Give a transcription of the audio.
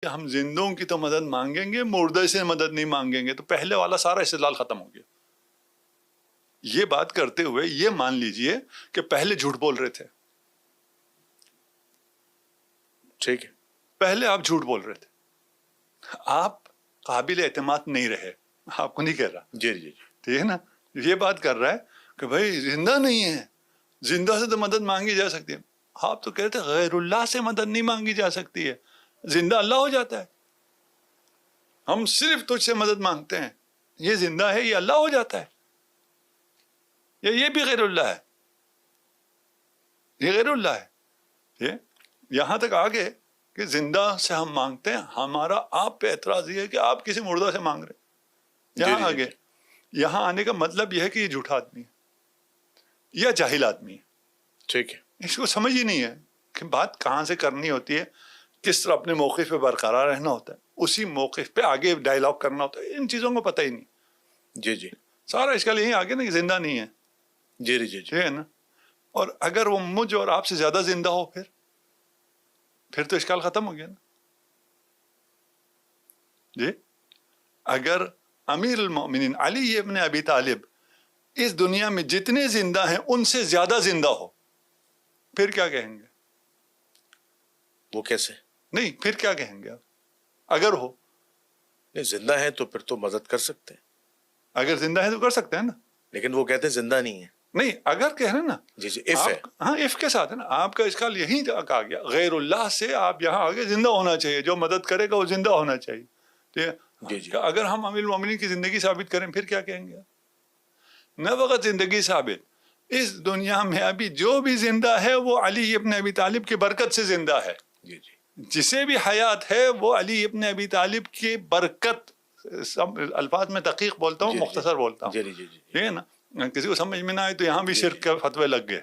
کہ ہم زندوں کی تو مدد مانگیں گے، مردے سے مدد نہیں مانگیں گے، تو پہلے والا سارا استدلال ختم ہو گیا. یہ بات کرتے ہوئے یہ مان لیجئے کہ پہلے جھوٹ بول رہے تھے. ٹھیک ہے، پہلے آپ جھوٹ بول رہے تھے، آپ قابل اعتماد نہیں رہے. آپ کو نہیں کہہ رہا، جی جی جی، ٹھیک ہے نا. یہ بات کر رہا ہے کہ بھائی زندہ نہیں ہے، زندہ سے تو مدد مانگی جا سکتی ہے. آپ تو کہتے غیر اللہ سے مدد نہیں مانگی جا سکتی ہے، زندہ اللہ ہو جاتا ہے. ہم صرف تجھ سے مدد مانگتے ہیں، یہ زندہ ہے، یہ اللہ ہو جاتا ہے. یہ بھی غیر اللہ ہے، یہ غیر اللہ ہے. یہ یہاں تک آگے کہ زندہ سے ہم مانگتے ہیں. ہمارا آپ پہ اعتراض یہ ہے کہ آپ کسی مردہ سے مانگ رہے ہیں. یہاں آگے یہاں آنے کا مطلب یہ ہے کہ یہ جھوٹا آدمی ہے یا جاہل آدمی ہے. ٹھیک ہے، اس کو سمجھ ہی نہیں ہے کہ بات کہاں سے کرنی ہوتی ہے، کس طرح اپنے موقف پہ برقرار رہنا ہوتا ہے، اسی موقف پہ آگے ڈائلاگ کرنا ہوتا ہے. ان چیزوں کو پتہ ہی نہیں. جی جی سارا اشکال یہیں آگے نا کہ زندہ نہیں ہے. جی جی جی، ٹھیک ہے نا. اور اگر وہ مجھ اور آپ سے زیادہ زندہ ہو پھر تو اشکال ختم ہو گیا نا. جی اگر امیر المومنین علی ابن ابی طالب اس دنیا میں جتنے زندہ ہیں ان سے زیادہ زندہ ہو، پھر کیا کہیں گے؟ وہ کیسے؟ نہیں، پھر کیا کہیں گے آپ؟ اگر ہو، نہیں، زندہ ہے تو پھر تو مدد کر سکتے ہیں، اگر زندہ ہے تو کر سکتے ہیں نا. لیکن وہ کہتے ہیں زندہ نہیں ہے. نہیں، اگر کہہ رہے ہیں نا. جی جی، اف ہے. ہاں، اف کے ساتھ ہے نا. آپ کا اشکال یہیں تک آ گیا. غیر اللہ سے آپ یہاں آگے زندہ ہونا چاہیے، جو مدد کرے گا وہ زندہ ہونا چاہیے. جی جی، اگر ہم امیر المومنین کی زندگی ثابت کریں پھر کیا کہیں گے؟ نہ وقت زندگی ثابت، اس دنیا میں ابھی جو بھی زندہ ہے وہ علی ابن ابی طالب کی برکت سے زندہ ہے. جی جی، جسے بھی حیات ہے وہ علی ابن ابی طالب کی برکت. الفاظ میں دقیق بولتا ہوں، مختصر بولتا ہوں. جی جی جی، ٹھیک ہے نا. کسی کو سمجھ میں نہ آئے تو یہاں بھی شرک کے فتوے لگ گئے.